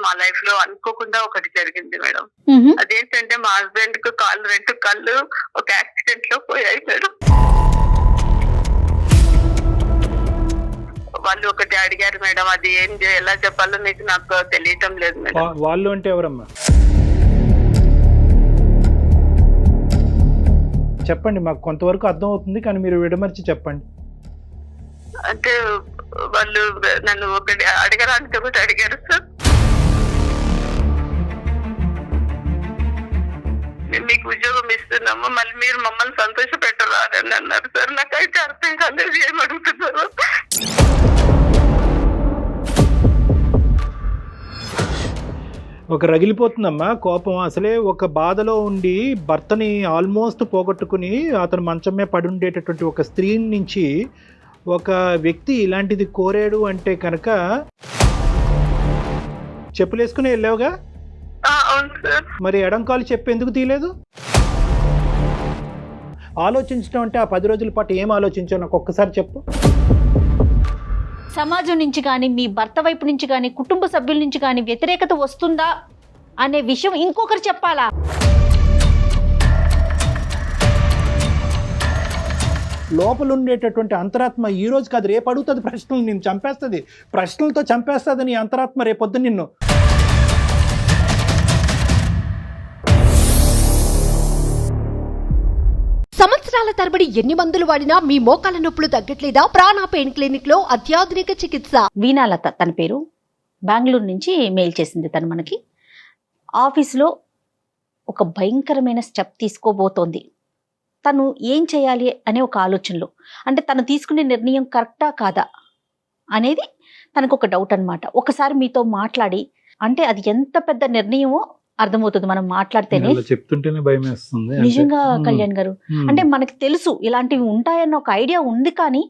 మా లైఫ్ లో అనుకోకుండా ఒకటి జరిగింది మేడం. మ్హూ. అదేంటంటే మా హస్బెండ్ కు రెండు కళ్ళు ఒక యాక్సిడెంట్ లో పోయాయి మేడం. వాళ్ళు ఒకటి అడిగారు మేడం, అది ఎలా చెప్పాలో నాకు తెలియటం లేదు మేడం. వాళ్ళు అంటే ఎవరమ్మా? చెప్పండి, మాకు కొంతవరకు అర్థం అవుతుంది, కానీ మీరు విడమర్చి చెప్పండి. అంటే వాళ్ళు నన్ను ఒకటి అడగడానికి ఒకటి అడిగారు సార్. మేము మీకు ఉద్యోగం ఇస్తున్నాము, మళ్ళీ మీరు మమ్మల్ని సంతోష పెట్టరా అని అన్నారు సార్. నాకైతే అర్థం కాలేదు ఏం అడుగుతున్నారు. ఒక రగిలిపోతుందమ్మా కోపం. అసలే ఒక బాధలో ఉండి భర్తని ఆల్మోస్ట్ పోగొట్టుకుని అతను మంచం మీద పడి ఉండేటటువంటి ఒక స్త్రీ నుంచి ఒక వ్యక్తి ఇలాంటిది కోరాడు అంటే కనుక చెప్పులేసుకుని వెళ్ళావుగా, అవును సార్. మరి ఎడంకాలు చెప్పు ఎందుకు తీయలేదు? ఆలోచించడం అంటే ఆ 10 రోజుల పాటు ఏం ఆలోచించావు నాకు ఒక్కసారి చెప్పు. సమాజం నుంచి కానీ, మీ భర్త వైపు నుంచి కానీ, కుటుంబ సభ్యుల నుంచి కానీ వ్యతిరేకత వస్తుందా అనే విషయం ఇంకొకరు చెప్పాలా? లోపల ఉండేటటువంటి అంతరాత్మ ఈ రోజు కాదు రేపు అడుగుతుంది ప్రశ్నలు, నిన్ను చంపేస్తుంది, ప్రశ్నలతో చంపేస్తుంది నీ అంతరాత్మ రేపొద్దు నిన్ను. సంవత్సరాల తరబడి ఎన్ని మందులు వాడినా మీ మోకాల నొప్పులు తగ్గట్లేదా? ప్రాణ పెయిన్ క్లినిక్ లో అత్యాధునిక చికిత్స. వీణాలత తన పేరు. బెంగళూరు నుంచి మెయిల్ చేసింది తను మనకి. ఆఫీసులో ఒక భయంకరమైన స్టెప్ తీసుకోబోతోంది. తను ఏం చేయాలి అనే ఒక ఆలోచనలో, అంటే తను తీసుకునే నిర్ణయం కరెక్టా కాదా అనేది తనకు ఒక డౌట్ అన్నమాట. ఒకసారి మీతో మాట్లాడి, అంటే అది ఎంత పెద్ద నిర్ణయమో అర్థమవుతుంది మనం మాట్లాడితేనే. చెప్తుంటేనే భయం వేస్తుంది నిజంగా కళ్యాణ్ గారు, అంటే మనకి తెలుసు ఇలాంటివి ఉంటాయన్న ఒక ఐడియా ఉంది, కానీ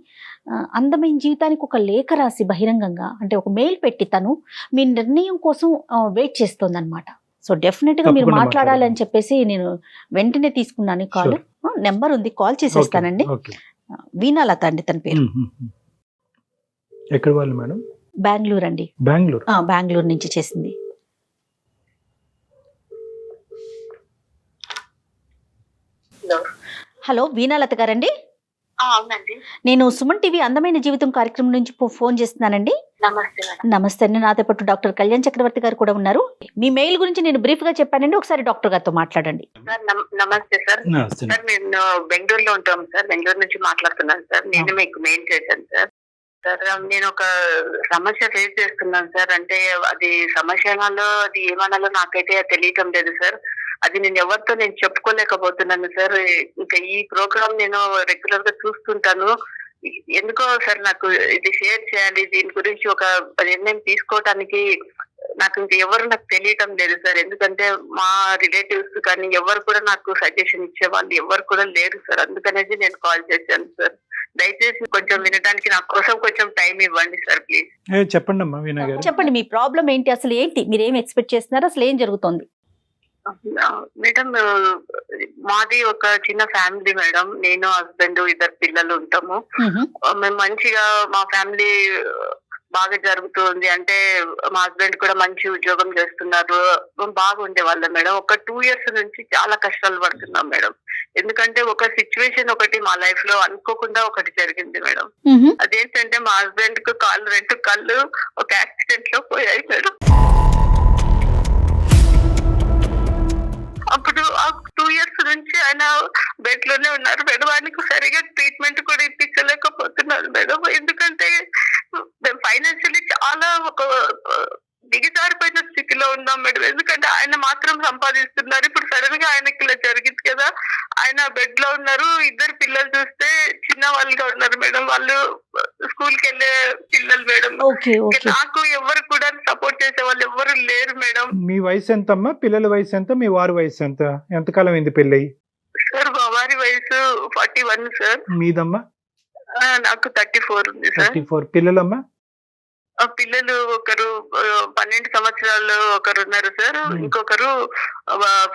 అందమైన జీవితానికి ఒక లేఖ రాసి బహిరంగంగా, అంటే ఒక మెయిల్ పెట్టి తను మీ నిర్ణయం కోసం వెయిట్ చేస్తుంది అనమాట. సో డెఫినెట్ గా మీరు మాట్లాడాలి అని చెప్పేసి నేను వెంటనే తీసుకున్నాను కాల్. నెంబర్ ఉంది, కాల్ చేసేస్తానండి. వీణాలత అండి తన పేరు. ఎక్కడ వాళ్ళు మేడం? బెంగళూరు అండి. బెంగళూరు నుంచి చేసింది. హలో వీణాలత గారండి? అవునండి. నేను సుమన్ టీవీ అందమైన జీవితం కార్యక్రమం నుంచి ఫోన్ చేస్తున్నానండి. నమస్తే అండి. నాతో పాటు డాక్టర్ కళ్యాణ్ చక్రవర్తి గారు కూడా ఉన్నారు. మీ మెయిల్ గురించి నేను బ్రీఫ్ గా చెప్పానండి, ఒకసారి డాక్టర్ గారితో మాట్లాడండి. నమస్తే సార్. సార్ నేను బెంగళూరులో ఉంటాం సార్, బెంగళూరు నుంచి మాట్లాడుతున్నాను సార్. నేను మీకు మెయిల్ చేశాను సార్. సార్ నేను ఒక సమస్య ఫేస్ చేస్తున్నాను సార్. అంటే అది సమస్యలో అది ఏమనాలో నాకైతే తెలియటం లేదు సార్. అది నేను ఎవరితో చెప్పుకోలేకపోతున్నాను సార్. ఇంకా ఈ ప్రోగ్రామ్ నేను రెగ్యులర్ గా చూస్తుంటాను. ఎందుకో సార్ నాకు ఇది షేర్ చేయాలి, దీని గురించి ఒక నిర్ణయం తీసుకోవటానికి నాకు ఇంకా ఎవరు నాకు తెలియటం లేదు సార్. ఎందుకంటే మా రిలేటివ్స్ కానీ ఎవరు కూడా నాకు సజెషన్ ఇచ్చే వాళ్ళు ఎవరు కూడా లేరు సార్. అందుకనేసి నేను కాల్ చేశాను సార్. దయచేసి కొంచెం వినడానికి నా కోసం కొంచెం టైం ఇవ్వండి సార్ ప్లీజ్. చెప్పండి అమ్మా వీణా గారు. చెప్పండి మీ ప్రాబ్లం ఏంటి, అసలు ఏంటి, మీరు ఏం ఎక్స్పెక్ట్ చేస్తున్నారు, అసలు ఏం జరుగుతుంది? మేడం మాది ఒక చిన్న ఫ్యామిలీ మేడం. నేను హస్బెండ్ 2 పిల్లలు ఉంటాము. మేము మంచిగా మా ఫ్యామిలీ బాగా జరుగుతుంది. అంటే మా హస్బెండ్ కూడా మంచి ఉద్యోగం చేస్తున్నారు, బాగుండే వాళ్ళం మేడం. ఒక 2 years నుంచి చాలా కష్టాలు పడుతున్నాం మేడం. ఎందుకంటే ఒక సిచ్యువేషన్ ఒకటి మా లైఫ్ లో అనుకోకుండా ఒకటి జరిగింది మేడం. అదేంటంటే మా హస్బెండ్ కు 2 కళ్ళు ఒక యాక్సిడెంట్ లో పోయాయి మేడం. అప్పుడు ఆ 2 years నుంచి ఆయన బెడ్ లోనే ఉన్నారు మేడం. ఆయనకు సరిగా ట్రీట్మెంట్ కూడా ఇప్పించలేకపోతున్నారు మేడం. ఎందుకంటే మేము ఫైనాన్షియల్లీ చాలా ఒక దిగజారిపోయిన స్థితిలో ఉన్నాం మేడం. ఎందుకంటే ఆయన మాత్రం సంపాదిస్తున్నారు. ఇప్పుడు సడన్ గా ఆయనకి ఇలా జరిగింది కదా, ఆయన బెడ్ లో ఉన్నారు. 2 పిల్లలు చూస్తే చిన్న వాళ్ళుగా ఉన్నారు మేడం. వాళ్ళు స్కూల్ కి వెళ్ళే పిల్లలు మేడం. నాకు ఎవరు కూడా సపోర్ట్ చేసే వాళ్ళు ఎవరు లేరు మేడం. మీ వయసు ఎంతమ్మా? పిల్లల వయసు ఎంత? మీ వారి వయసు ఎంత? ఎంతకాలం అయింది పెళ్ళి? సార్ మా వారి వయసు 41 సార్. మీదమ్మా? నాకు 34 ఉంది సార్. 34. పిల్లలమ్మా? పిల్లలు ఒకరు 12 సంవత్సరాలు ఒకరు ఉన్నారు సార్, ఇంకొకరు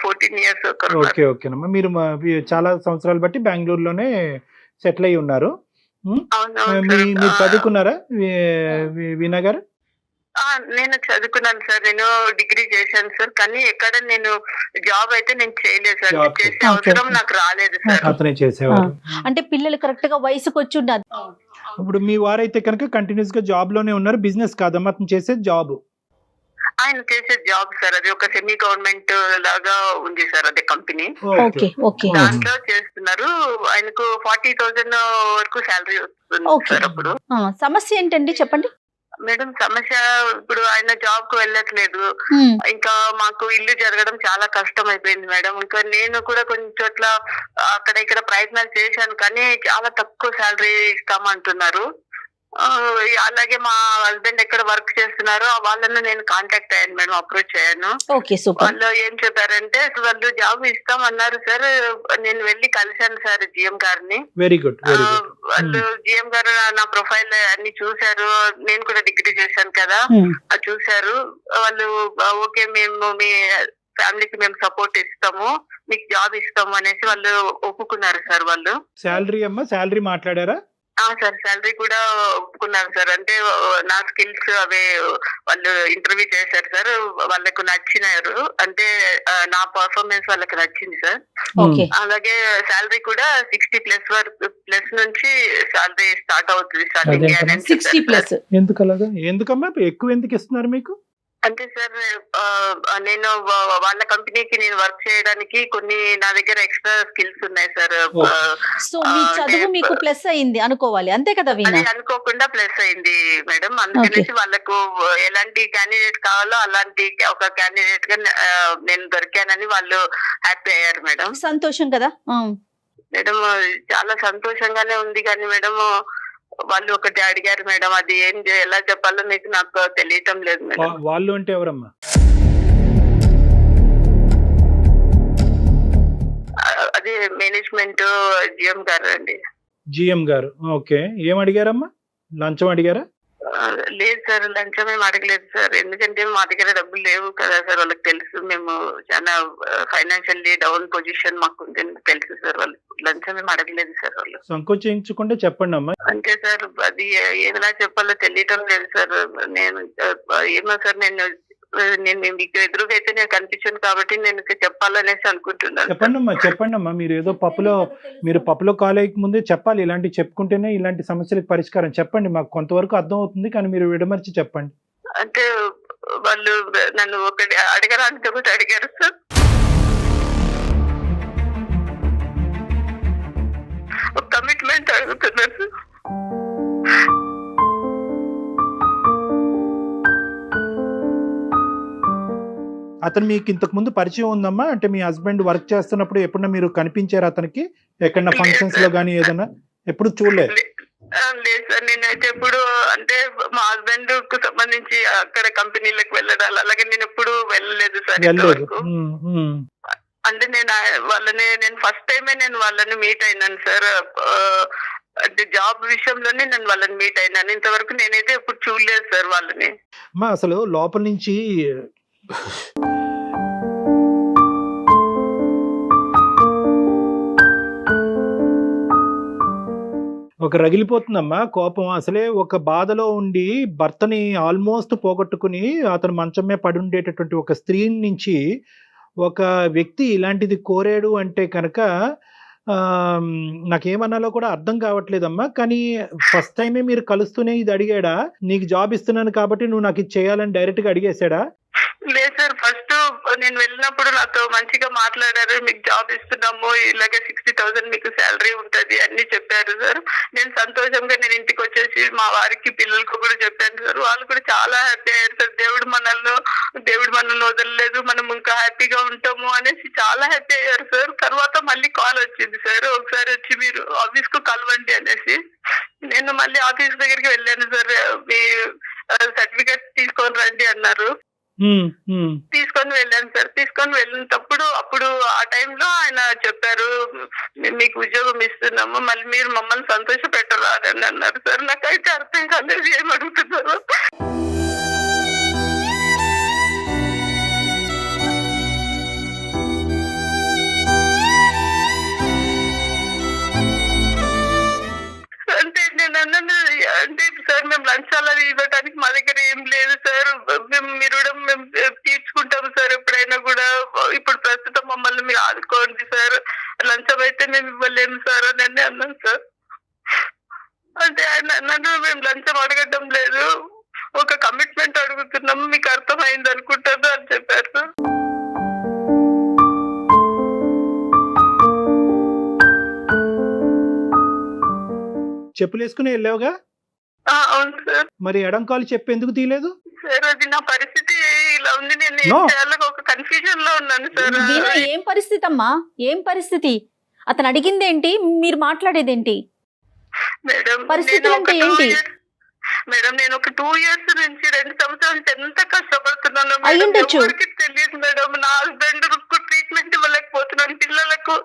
14 years ఒకరు. ఓకే ఓకేనమ్మా. మీరు చాలా సంవత్సరాలు బట్టి బెంగళూరులోనే సెటిల్ అయ్యి ఉన్నారు. మీరు చదువుకున్నారా వీణా గారు? నేను చదువుకున్నాను సార్, నేను డిగ్రీ చేశాను సార్, కానీ ఎక్కడ నేను జాబ్ అయితే నేను చేయలేదు సార్, Job చేసే అవసరం నాకు రాలేదు సార్. అతనే చేసేవారు. అంటే పిల్లలు కరెక్ట్ గా వయసుకు వచ్చి ఉండాలి. ఇప్పుడు మీ వారైతే కనుక కంటిన్యూస్ గా జాబ్ లోనే ఉన్నారు, బిజినెస్ కాదమ్మా అతను చేసే జాబ్. ఆయన చేసే జాబ్ సార్, అది ఒక సెమీ గవర్నమెంట్ లాగా ఉంది సార్, అదే కంపెనీ. ఓకే ఓకే దాంట్లో చేస్తున్నారు. ఆయనకు 40,000 వరకు శాలరీ వస్తుంది Okay. సార్. అప్పుడు సమస్య ఏంటండి చెప్పండి. మేడం సమస్య, ఇప్పుడు ఆయన జాబ్ కు వెళ్ళట్లేదు, ఉమ్, ఇంకా మాకు ఇల్లు జరగడం చాలా కష్టం అయిపోయింది మేడం. ఇంకా నేను కూడా కొన్ని చోట్ల అక్కడ ఇక్కడ ప్రయత్నాలు చేశాను, కానీ చాలా తక్కువ శాలరీ ఇస్తామంటున్నారు. అలాగే మా హస్బెండ్ ఎక్కడ వర్క్ చేస్తున్నారో వాళ్ళని నేను కాంటాక్ట్ అయ్యాను మేడం, అప్రోచ్ అయ్యాను. Okay super. వాళ్ళు ఏం చెప్పారంటే వాళ్ళు జాబ్ ఇస్తామన్నారు సార్. నేను వెళ్ళి కలిశాను సార్ జిఎం గారిని. Very good, very good. వాళ్ళు జిఎం గారు నా ప్రొఫైల్ అన్ని చూశారు, నేను కూడా డిగ్రీ చేశాను కదా, ఉమ్, అది చూశారు. వాళ్ళు ఓకే మేము మీ ఫ్యామిలీకి మేము సపోర్ట్ ఇస్తాము, మీకు జాబ్ ఇస్తాము అనేసి వాళ్ళు ఒప్పుకున్నారు సార్. వాళ్ళు శాలరీ అమ్మా, శాలరీ మాట్లాడారా? సార్ శాలరీ కూడా ఒప్పుకున్నారు సార్. అంటే నా స్కిల్స్ అవే వాళ్ళు ఇంటర్వ్యూ చేశారు సార్, వాళ్ళకు నచ్చినారు. అంటే నా పర్ఫార్మెన్స్ వాళ్ళకి నచ్చింది సార్. ఓకే అలాగే శాలరీ కూడా 60 ప్లస్ వరకు, ప్లస్ నుంచి శాలరీ స్టార్ట్ అవుతుంది. Starting 60 plus. ఎందుకు అలాగా? ఎందుకమ్మా ఎక్కువ ఎందుకు ఇస్తున్నారు మీకు? అంటే సార్ నేను వాళ్ళ కంపెనీకి నేను వర్క్ చేయడానికి కొన్ని నా దగ్గర ఎక్స్ట్రా స్కిల్స్ ఉన్నాయి సార్. సో మీ చదువు మీకు ప్లస్ అయింది అనుకోవాలి, అంతే కదా వీణా? అది అనుకోకుండా ప్లస్ అయింది మేడం. అందుకనేసి వాళ్ళకు ఎలాంటి క్యాండిడేట్ కావాలో అలాంటి ఒక క్యాండిడేట్ గా నేను దొరికానని వాళ్ళు హ్యాపీ అయ్యారు మేడం. సంతోషం కదా. మేడం చాలా సంతోషంగానే ఉంది, కానీ మేడం వాళ్ళు ఒకటి అడిగారు మేడం, అది ఎలా చెప్పాలో మీకు నాకు తెలియటం లేదు మేడం. వాళ్ళు అంటే ఎవరమ్మా? అదే మేనేజ్మెంట్ జిఎం గారు అండి. జిఎం గారు. ఓకే, ఏం అడిగారమ్మా? లంచం అడిగారా? లేదు సార్, లంచం ఏం అడగలేదు సార్. ఎందుకంటే మా దగ్గర డబ్బులు లేవు కదా సార్, వాళ్ళకి తెలుసు మేము చాలా ఫైనాన్షియల్లీ డౌన్ పొజిషన్ మాకు ఉంది తెలుసు సార్. వాళ్ళు లంచం ఏం అడగలేదు సార్. వాళ్ళు సంకోచించకుండా చెప్పండి అమ్మా. అంటే సార్ అది ఏదైనా చెప్పాలో తెలియటం లేదు సార్. నేను ఏమో సార్, నేను మీకు ఎదురుగా అయితే నేను కనిపించాను కాబట్టి నేను చెప్పాలనేసి అనుకుంటున్నాను. చెప్పండి అమ్మా. మీరు పప్పులో కాలేజీకి ముందే చెప్పాలి, ఇలాంటివి చెప్పుకుంటేనే ఇలాంటి సమస్యలకు పరిష్కారం. చెప్పండి, మాకు కొంతవరకు అర్థం అవుతుంది, కానీ మీరు విడమర్చి చెప్పండి. అంటే వాళ్ళు నన్ను ఒకటి అడగడానికి ఒకటి అడిగారు సార్. కమిట్మెంట్ అడుగుతున్నారు సార్. అతను మీకు ఇంతకు ముందు పరిచయం ఉందమ్మా? అంటే మీ హస్బెండ్ వర్క్ చేస్తున్నప్పుడు ఎప్పుడన్నా మీరు కనిపించారు అతనికి? ఎక్కడన్నా ఫంక్షన్స్ లో గానీ ఏదన్నా? ఎప్పుడు చూడలేదు? లేదు సార్, నేనైతే ఎప్పుడు అంటే మా హస్బెండ్ కు సంబంధించి అక్కడ కంపెనీలకు వెళ్ళడాలి అలాగే నేను ఎప్పుడు వెళ్ళలేదు సార్. అంటే నేను ఫస్ట్ టైమే నేను వాళ్ళని మీట్ అయినాను సార్. అంటే జాబ్ విషయంలోనే నేను వాళ్ళని మీట్ అయినాను. ఇంతవరకు నేనైతే ఎప్పుడు చూడలేదు సార్ వాళ్ళని. అమ్మా అసలు లోపల నుంచి ఒక రగిలిపోతుందమ్మా కోపం. అసలే ఒక బాధలో ఉండి భర్తని ఆల్మోస్ట్ పోగొట్టుకుని అతను మంచం మీద పడి ఉండేటటువంటి ఒక స్త్రీ నుంచి ఒక వ్యక్తి ఇలాంటిది కోరాడు అంటే కనుక నాకేమన్నాలో కూడా అర్థం కావట్లేదమ్మా. కానీ ఫస్ట్ టైమే మీరు కలుస్తూనే ఇది అడిగాడా? నీకు జాబ్ ఇస్తున్నాను కాబట్టి నువ్వు నాకు ఇది చేయాలని డైరెక్ట్ గా అడిగేశాడా? లేదు సార్, ఫస్ట్ నేను వెళ్ళినప్పుడు నాతో మంచిగా మాట్లాడారు. మీకు జాబ్ ఇస్తున్నాము, ఇలాగే 60,000 మీకు శాలరీ ఉంటది అన్ని చెప్పారు సార్. నేను సంతోషంగా నేను ఇంటికి వచ్చేసి మా వారికి పిల్లలకు కూడా చెప్పాను సార్. వాళ్ళు కూడా చాలా హ్యాపీ అయ్యారు సార్. దేవుడు మనల్ని వదలలేదు, మనం ఇంకా హ్యాపీగా ఉంటాము అనేసి చాలా హ్యాపీ అయ్యారు సార్. తర్వాత మళ్ళీ కాల్ వచ్చింది సార్, ఒకసారి వచ్చి మీరు ఆఫీస్ కు కలవండి అనేసి. నేను మళ్ళీ ఆఫీస్ దగ్గరికి వెళ్ళాను సార్. మీ సర్టిఫికేట్ తీసుకొని రండి అన్నారు. తీసుకొని వెళ్ళాను సార్. తీసుకొని వెళ్ళినప్పుడు అప్పుడు ఆ టైంలో ఆయన చెప్పారు, మీకు ఉద్యోగం ఇస్తున్నాము, మళ్ళీ మీరు మమ్మల్ని సంతోష పెట్టరాదని అన్నారు సార్. నాకైతే అర్థం కాలేదు ఏం అడుగుతున్నారు. అంటే నేను అన్నాను, అంటే సార్ మేము లంచాలు ఇవ్వడానికి మా దగ్గర ఏం లేదు సార్, అయితే మేము ఇవ్వలేము సార్ అని అన్నాను సార్. అంటే ఆయన అన్నాడు, మేము లంచం అడగడం లేదు, ఒక కమిట్మెంట్ అడుగుతున్నాము, మీకు అర్థమైంది అనుకుంటారు అని చెప్పారు సార్. చెప్పులు వేసుకుని వెళ్ళావుగా? అవును సార్. మరి ఎడం కాలు చెప్పు ఎందుకు తీయలేదు? సార్ అది నా పరిస్థితి ఇలా ఉంది, నేను ఏం చేయాలో ఒక కన్ఫ్యూజన్ లో ఉన్నాను సార్. వీణా, ఏం పరిస్థితి అమ్మా? ఏం పరిస్థితి? అతను అడిగిందేంటి, మీరు మాట్లాడేదేంటి? మేడం పరిస్థితులు అంటే ఏంటి? మేడం నేను ఒక 2 years నుంచి 2 సంవత్సరాల నుంచి ఎంత కష్టపడుతున్నాను అయ్యుండొచ్చు. ఎవరికి తెలియదు మేడం. నా హస్బెండ్ ట్రీట్మెంట్ ఇవ్వలేకపోతున్నాను, పిల్లలకు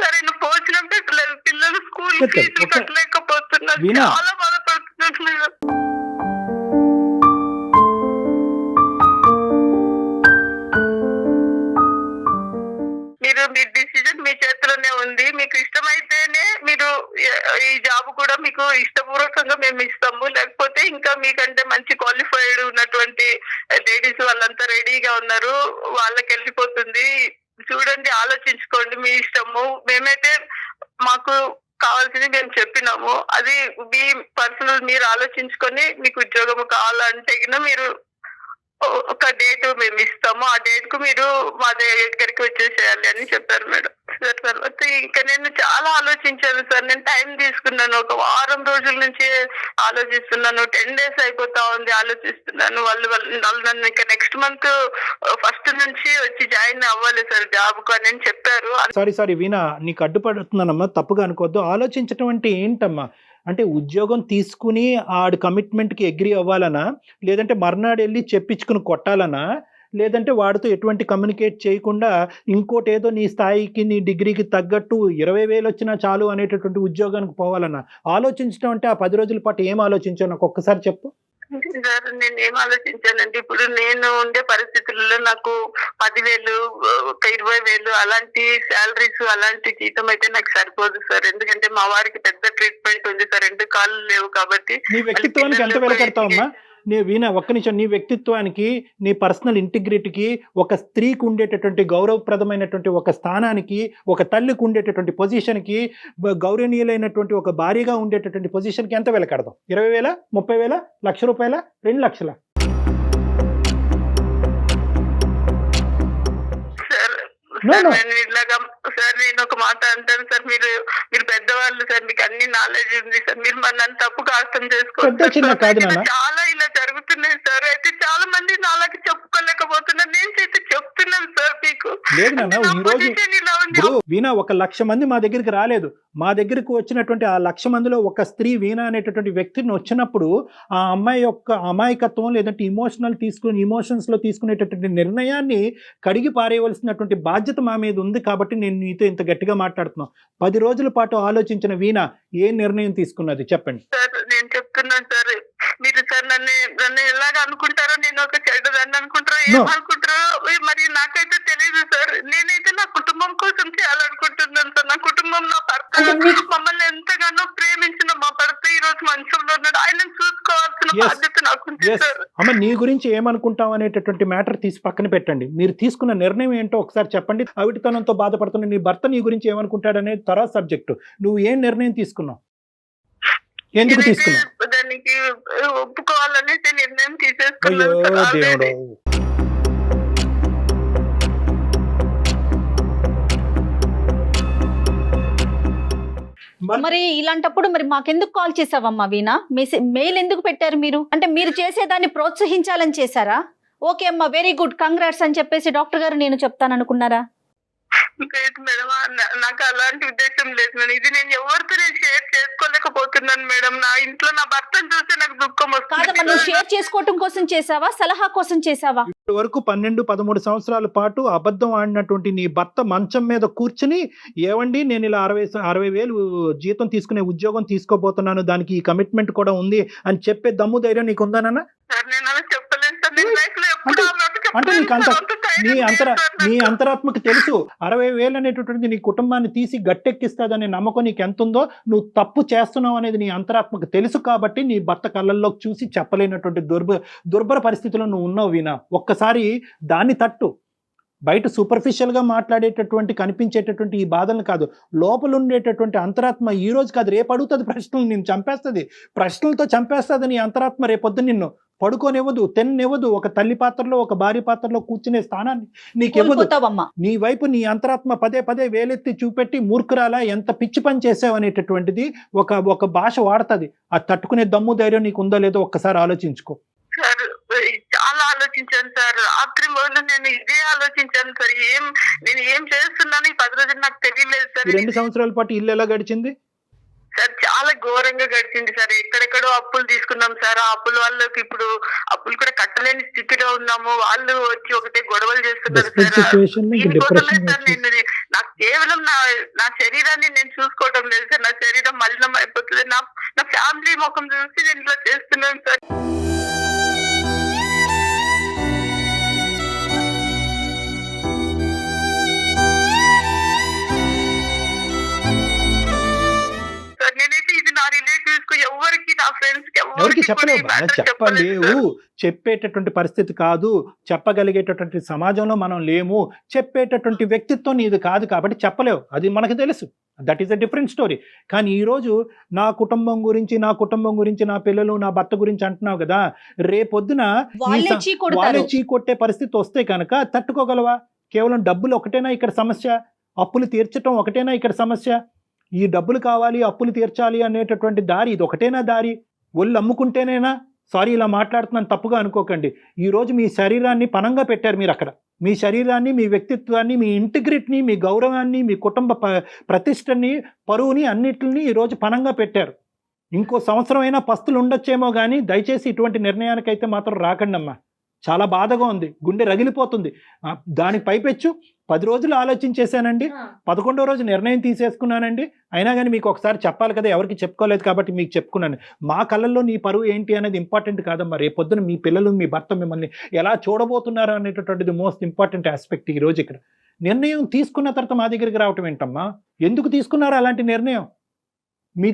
సరైన భోజనం పెట్టలేదు, పిల్లలు స్కూల్ ఫీజులు కట్టలేకపోతున్నాను, చాలా బాధపడుతున్నాను మేడం. మీ డిసిజన్ మీ చేతిలోనే ఉంది. మీకు ఇష్టమైతేనే మీరు ఈ జాబ్ కూడా మీకు ఇష్టపూర్వకంగా మేము ఇస్తాము, లేకపోతే ఇంకా మీకంటే మంచి క్వాలిఫైడ్ ఉన్నటువంటి లేడీస్ వాళ్ళంతా రెడీగా ఉన్నారు, వాళ్ళకి వెళ్ళిపోతుంది. చూడండి, ఆలోచించుకోండి, మీ ఇష్టము. మేమైతే మాకు కావాల్సింది మేము చెప్పినాము, అది మీ పర్సనల్, మీరు ఆలోచించుకొని మీకు ఉద్యోగం కావాలంటే మీరు ఒక డేట్ మేము ఇస్తాము, ఆ డేట్ కు మీరు మా దగ్గరికి వచ్చేసేయాలి అని చెప్పారు మేడం. తర్వాత ఇంకా నేను చాలా ఆలోచించాను సార్. నేను టైం తీసుకున్నాను, ఒక వారం రోజుల నుంచి ఆలోచిస్తున్నాను, 10 days అయిపోతా ఉంది ఆలోచిస్తున్నాను. వాళ్ళు నన్ను ఇంకా నెక్స్ట్ మంత్ 1st నుంచి వచ్చి జాయిన్ అవ్వాలి సార్ జాబ్ కు అని చెప్పారు. సారీ వీణా, నీకు అడ్డుపడుతున్నానమ్మా, తప్పుగా అనుకోవద్దు. ఆలోచించడం అంటే ఏంటమ్మా? అంటే ఉద్యోగం తీసుకుని ఆడు కమిట్మెంట్కి అగ్రీ అవ్వాలనా, లేదంటే మర్నాడు వెళ్ళి చెప్పించుకుని కొట్టాలనా, లేదంటే వాడితో ఎటువంటి కమ్యూనికేట్ చేయకుండా ఇంకోటి ఏదో నీ స్థాయికి నీ డిగ్రీకి తగ్గట్టు 20,000 వచ్చినా చాలు అనేటటువంటి ఉద్యోగానికి పోవాలన్నా? ఆలోచించడం అంటే ఆ 10 రోజుల పాటు ఏం ఆలోచించావు నాకు ఒక్కసారి చెప్పు. సార్ నేను ఏం ఆలోచించానంటే, ఇప్పుడు నేను ఉండే పరిస్థితుల్లో నాకు 10,000, ఒక 20,000 అలాంటి శాలరీస్, అలాంటి జీతం అయితే నాకు సరిపోదు సార్. ఎందుకంటే మా వారికి పెద్ద ట్రీట్మెంట్ ఉంది సార్, 2 కాళ్ళు లేవు కాబట్టి. నీ వ్యక్తిత్వానికి ఎంత వెలకడతావమ్మా? వీణా, ఒక్క నిమిషం. నీ వ్యక్తిత్వానికి, నీ పర్సనల్ ఇంటిగ్రిటీకి, ఒక స్త్రీకి ఉండేటటువంటి గౌరవప్రదమైనటువంటి ఒక స్థానానికి, ఒక తల్లికి ఉండేటటువంటి పొజిషన్కి, గౌరవనీయులైనటువంటి ఒక భార్యగా ఉండేటటువంటి పొజిషన్కి ఎంత వెలకడతాం? 20,000, 30,000, ₹1,00,000, 2 లక్షల? సార్ నేను ఒక మాట అంటాను సార్, మీరు పెద్దవాళ్ళు సార్, మీకు అన్ని నాలెడ్జ్ ఉంది సార్, మీరు నన్ను తప్పుగా అర్థం చేసుకోవచ్చు. చాలా ఇలా జరుగుతున్నాయి సార్, అయితే చాలా మంది నాలాగా చెప్పుకోలేకపోతున్నారు, నేనైతే చెప్తున్నాను సార్ మీకు. లేదు నాన్న, వీణా 1,00,000 మంది మా దగ్గరికి రాలేదు. మా దగ్గరకు వచ్చినటువంటి ఆ 1,00,000 మందిలో ఒక స్త్రీ వీణా అనేటటువంటి వ్యక్తిని వచ్చినప్పుడు ఆ అమ్మాయి యొక్క అమాయకత్వం, లేదంటే ఇమోషన్స్ లో తీసుకునేటటువంటి నిర్ణయాన్ని కడిగి పారేయవలసినటువంటి బాధ్యత మా మీద ఉంది. కాబట్టి నేను నీతో ఇంత గట్టిగా మాట్లాడుతున్నాను. 10 రోజుల పాటు ఆలోచించిన వీణా ఏ నిర్ణయం తీసుకున్నది చెప్పండి. సార్ నేను చెప్తున్నాను సార్, మీరు సార్ నన్ను ఎలాగ అనుకుంటారో, నేను ఒక చెడ్డదాన్ని అనుకుంటారో, ఏమనుకుంటారో మరి నాకైతే తెలియదు సార్. నేనైతే నా కుటుంబం కోసం చేయాలనుకుంటున్నాను సార్. నా కుటుంబం, నా భర్త మమ్మల్ని ఎంతగానో ప్రేమించిన మా భర్త ఈ రోజు మంచంలో ఉన్నాడు, ఆయన చూసుకోవాల్సిన బాధ్యత నాకుంది సార్. అమ్మ, నీ గురించి ఏమనుకుంటాం అనేటటువంటి మ్యాటర్ తీసి పక్కన పెట్టండి. మీరు తీసుకున్న నిర్ణయం ఏంటో ఒకసారి చెప్పండి. అవిటితనంతో బాధపడుతున్న నీ భర్త నీ గురించి ఏమనుకుంటాడనేది తర్వాత సబ్జెక్టు. నువ్వు ఏం నిర్ణయం తీసుకున్నావు, ఎందుకు తీసుకున్నావు? దానికి ఒప్పుకోవాలనేసి నిర్ణయం తీసేసుకున్నాను. మరి ఇలాంటప్పుడు మరి మాకెందుకు కాల్ చేసావమ్మా వీణా? మెయిల్ ఎందుకు పెట్టారు మీరు? అంటే మీరు చేసేదాన్ని ప్రోత్సహించాలని చేశారా? ఓకే అమ్మా, వెరీ గుడ్, కంగ్రాట్స్ అని చెప్పేసి డాక్టర్ గారు నేను చెప్తాను అనుకున్నారా? లేదు మేడం, నాకు అలాంటి ఉద్దేశం లేదు మేడం. ఇది నేను ఎవరితో షేర్ చేసుకోలేకపోతున్నాను మేడం. నా ఇంట్లో నా భర్తను చూస్తే నాకు దుఃఖం వస్తుంది. నువ్వు షేర్ చేసుకోవటం కోసం చేసావా, సలహా కోసం చేసావా? ఇప్పటి వరకు 12-13 సంవత్సరాల పాటు అబద్ధం ఆడినటువంటి నీ భర్త మంచం మీద కూర్చుని, ఏవండి నేను ఇలా 60,000 జీతం తీసుకునే ఉద్యోగం తీసుకోబోతున్నాను, దానికి ఈ కమిట్మెంట్ కూడా ఉంది అని చెప్పే దమ్ము ధైర్యం నీకు ఉందా నాన్న? నేను అలా చెప్పలేను సార్. నేను లైఫ్ లో అంటే నీ అంతరాత్మకు తెలుసు 60,000 అనేటటువంటి నీ కుటుంబాన్ని తీసి గట్టెక్కిస్తాదనే నమ్మకం నీకు ఎంత ఉందో, నువ్వు తప్పు చేస్తున్నావు అనేది నీ అంతరాత్మకు తెలుసు. కాబట్టి నీ భర్త కళ్ళల్లోకి చూసి చెప్పలేనటువంటి దుర్భర పరిస్థితిలో నువ్వు ఉన్నావు వీణా. ఒక్కసారి దాన్ని తట్టు. బయట సూపర్ఫిషియల్గా మాట్లాడేటటువంటి కనిపించేటటువంటి ఈ బాధలను కాదు, లోపల ఉండేటటువంటి అంతరాత్మ ఈ రోజు కాదు రేపు అడుగుతుంది ప్రశ్నలు, నిన్ను చంపేస్తుంది, ప్రశ్నలతో చంపేస్తుంది నీ అంతరాత్మ. రేపొద్దు నిన్ను పడుకోనివ్వదు, తెన్నివ్వదు, ఒక తల్లి పాత్రలో ఒక భార్య పాత్రలో కూర్చునే స్థానాన్ని నీకెవ్వదు. నీ వైపు నీ అంతరాత్మ పదే పదే వేలెత్తి చూపెట్టి మూర్ఖురాలా ఎంత పిచ్చి పని చేసావు అనేటటువంటిది ఒక భాష వాడుతుంది. అది తట్టుకునే దమ్ము ధైర్యం నీకు ఉందో లేదో ఒక్కసారి ఆలోచించుకో. సార్ చాలా ఆలోచించాను సార్, రాత్రి మొదలు నేను ఇదే ఆలోచించాను సార్. నేను ఏం చేస్తున్నాను ఈ 10 రోజులు నాకు తెలియలేదు సార్. 2 సంవత్సరాల పాటు ఇల్లు ఎలా గడిచింది సార్? చాలా ఘోరంగా గడిచింది సార్. ఎక్కడెక్కడో అప్పులు తీసుకున్నాం సార్. ఆ అప్పుల వాళ్ళకి ఇప్పుడు అప్పులు కూడా కట్టలేని స్థితిలో ఉన్నాము. వాళ్ళు వచ్చి ఒకటే గొడవలు చేస్తున్నారు సార్. దీనికోసమే సార్ నేను నాకు కేవలం నా శరీరాన్ని నేను చూసుకోవడం లేదు సార్. నా శరీరం మలినం అయిపోతుంది. నా ఫ్యామిలీ ముఖం చూసి నేను ఇలా చేస్తున్నాను సార్. నేనైతే ఇది నా రిలేటివ్స్ కు ఎవరికి, నా ఫ్రెండ్స్ కి ఎవరికి చెప్పలేవు. చెప్పేటటువంటి పరిస్థితి కాదు, చెప్పగలిగేటటువంటి సమాజంలో మనం లేము, చెప్పేటటువంటి వ్యక్తిత్వం నీది కాదు కాబట్టి చెప్పలేవు, అది మనకు తెలుసు. That is a different story. కానీ ఈరోజు నా కుటుంబం గురించి నా పిల్లలు నా భర్త గురించి అంటున్నావు కదా, రేపొద్దున వాళ్ళే చీకొట్టే పరిస్థితి వస్తే కనుక తట్టుకోగలవా? కేవలం డబ్బులు ఒకటేనా ఇక్కడ సమస్య? అప్పులు తీర్చడం ఒకటేనా ఇక్కడ సమస్య? ఈ డబ్బులు కావాలి, అప్పులు తీర్చాలి అనేటటువంటి దారి ఇది ఒకటేనా దారి? ఒళ్ళు అమ్ముకుంటేనేనా? సారీ ఇలా మాట్లాడుతున్నాను, తప్పుగా అనుకోకండి. ఈరోజు మీ శరీరాన్ని పణంగా పెట్టారు మీరు అక్కడ. మీ శరీరాన్ని, మీ వ్యక్తిత్వాన్ని, మీ ఇంటిగ్రిటీని, మీ గౌరవాన్ని, మీ కుటుంబ ప్రతిష్టని, పరువుని అన్నిటిని ఈరోజు పణంగా పెట్టారు. ఇంకో సంవత్సరం అయినా పస్తులు ఉండొచ్చేమో కానీ దయచేసి ఇటువంటి నిర్ణయానికైతే మాత్రం రాకండి అమ్మా. చాలా బాధగా ఉంది, గుండె రగిలిపోతుంది. దానికి పైపెచ్చు 10 రోజులు ఆలోచించేశానండి, 11వ రోజు నిర్ణయం తీసేసుకున్నానండి. అయినా కానీ మీకు ఒకసారి చెప్పాలి కదా, ఎవరికి చెప్పుకోలేదు కాబట్టి మీకు చెప్పుకున్నాను. మా కళ్ళల్లో నీ పరువు ఏంటి అనేది ఇంపార్టెంట్ కాదమ్మా. రేపొద్దున మీ పిల్లలు, మీ భర్త మిమ్మల్ని ఎలా చూడబోతున్నారు అనేటటువంటిది మోస్ట్ ఇంపార్టెంట్ ఆస్పెక్ట్ ఈరోజు ఇక్కడ. నిర్ణయం తీసుకున్న తర్వాత మా దగ్గరికి రావటం ఏంటమ్మా? ఎందుకు తీసుకున్నారు అలాంటి నిర్ణయం? మీ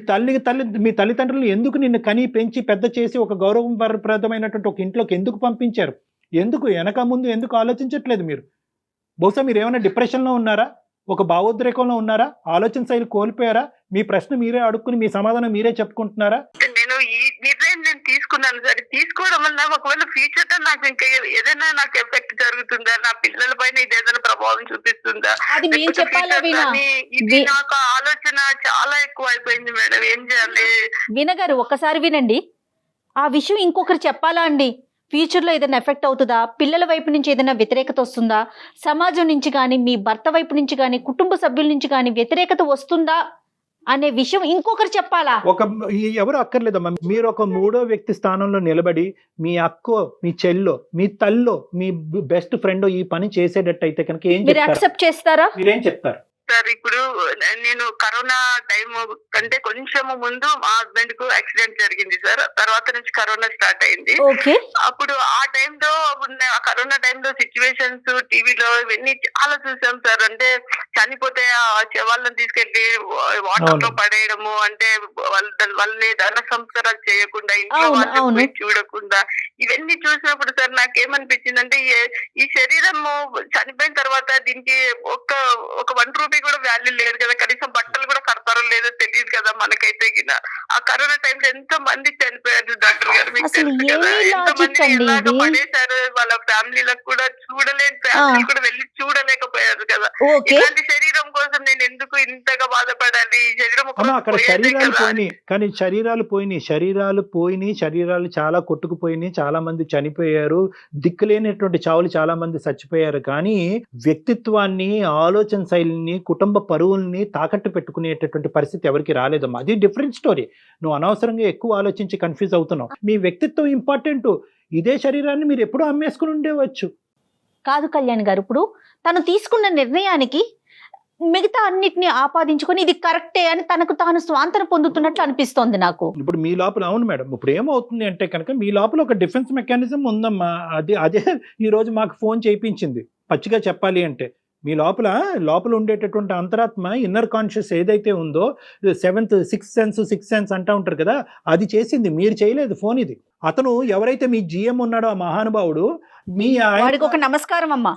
తల్లిదండ్రులు ఎందుకు నిన్ను కని పెంచి పెద్ద చేసి ఒక గౌరవప్రదమైనటువంటి ఒక ఇంట్లోకి ఎందుకు పంపించారు? ఎందుకు వెనక ముందు ఎందుకు ఆలోచించట్లేదు మీరు? బహుశా మీరు ఏమైనా డిప్రెషన్లో ఉన్నారా? ఒక భావోద్రేకంలో ఉన్నారా? ఆలోచన శైలి కోల్పోయారా? మీ ప్రశ్న మీరే అడుక్కుని మీ సమాధానం మీరే చెప్పుకుంటున్నారా? నేను ఈ నిర్ణయం నేను తీసుకున్నాను సార్. తీసుకోవడం వల్ల ఒకవేళ ఫ్యూచర్ లో నాకు ఇంకా ఏదైనా నాకు ఎఫెక్ట్ జరుగుతుందా? నా పిల్లల పైన ఇది ఏదైనా ప్రభావం చూపిస్తుందా? ఇది నాకు ఆలోచన చాలా ఎక్కువ అయిపోయింది మేడం. ఏం చేయాలి? వినగారు ఒక్కసారి వినండి. ఆ విషయం ఇంకొకరు చెప్పాలా అండి? ఫ్యూచర్లో ఏదైనా ఎఫెక్ట్ అవుతుందా? పిల్లల వైపు నుంచి ఏదైనా వ్యతిరేకత వస్తుందా? సమాజం నుంచి కానీ, మీ భర్త వైపు నుంచి కానీ, కుటుంబ సభ్యుల నుంచి కానీ వ్యతిరేకత వస్తుందా అనే విషయం ఇంకొకరు చెప్పాలా? ఎవరు అక్కర్లేదమ్మా. మీరు ఒక 3వ వ్యక్తి స్థానంలో నిలబడి మీ అక్కో, మీ చెల్లో, మీ తల్లో, మీ బెస్ట్ ఫ్రెండ్ ఈ పని చేసేటట్టయితే కనుక ఏం యాక్సెప్ట్ చేస్తారా? మీరేం చెప్తారు? సార్ ఇప్పుడు నేను కరోనా టైం కంటే కొంచెం ముందు మా హస్బెండ్ కు యాక్సిడెంట్ జరిగింది సార్. తర్వాత నుంచి కరోనా స్టార్ట్ అయింది. అప్పుడు ఆ టైంలో కరోనా టైంలో సిచ్యువేషన్స్ టీవీలో ఇవన్నీ చాలా చూసాం సార్. అంటే చనిపోతే వాళ్ళని తీసుకెళ్లి వాటర్ లో పడేయడము, అంటే వాళ్ళని దాన సంస్కారాలు చేయకుండా, ఇంట్లో వాళ్ళని చూడకుండా, ఇవన్నీ చూసినప్పుడు సార్ నాకేమనిపించిందంటే ఈ శరీరము చనిపోయిన తర్వాత దీనికి ఒక 1 రూపీ కూడా వాల్యూ లేదు కదా. కనీసం బట్టలు కూడా కడతారో లేదో తెలియదు కదా మనకైతే. ఆ కరోనా టైంలో ఎంతో మంది చనిపోయారు డాక్టర్ గారు, మీకు తెలుసు కదా. ఎంతో మంది ఎలాగ పడేశారు, వాళ్ళ ఫ్యామిలీలకు కూడా ఫ్యామిలీ కూడా వెళ్ళి చూడలేకపోయారు కదా. ఇలాంటి శరీరం కోసం నేను ఎందుకు ఇంతగా బాధపడాలి? ఈ శరీరం అక్కడ శరీరాలు పోయినాయి, కానీ శరీరాలు పోయినాయి, శరీరాలు చాలా కొట్టుకుపోయినాయి, చాలా మంది చనిపోయారు, దిక్కులేనటువంటి చావులు చాలా మంది చచ్చిపోయారు. కానీ వ్యక్తిత్వాన్ని, ఆలోచన శైలిని, కుటుంబ పరువుల్ని తాకట్టు పెట్టుకునేటటువంటి పరిస్థితి ఎవరికి రాలేదమ్మా. అది డిఫరెంట్ స్టోరీ. నువ్వు అనవసరంగా ఎక్కువ ఆలోచించి కన్ఫ్యూజ్ అవుతున్నావు. మీ వ్యక్తిత్వం ఇంపార్టెంట్. ఇదే శరీరాన్ని మీరు ఎప్పుడూ అమ్మేసుకుని ఉండేవచ్చు. కాదు కళ్యాణ్ గారు, ఇప్పుడు తను తీసుకున్న నిర్ణయానికి మిగతా అన్నిటిని ఆపాదించుకొని ఇది కరెక్టే అని తనకు తాను స్వాంతన పొందుతున్నట్లు అనిపిస్తోంది నాకు. ఇప్పుడు మీ లోపల, అవును మేడం, ఇప్పుడు ఏమవుతుంది అంటే కనుక మీ లోపల ఒక డిఫెన్స్ మెకానిజం ఉందమ్మా. అదే ఈ రోజు మాకు ఫోన్ చేయించింది. పచ్చిగా చెప్పాలి అంటే మీ లోపల ఉండేటటువంటి అంతరాత్మ ఇన్నర్ కాన్షియస్ ఏదైతే ఉందో, సిక్స్త్ సెన్స్ అంటూ ఉంటారు కదా, అది చేసింది, మీరు చేయలేదు. ఫోన్ ఇది అతను ఎవరైతే మీ జిఎం ఉన్నాడో ఆ మహానుభావుడు, వాడికి ఒక నమస్కారం అమ్మా.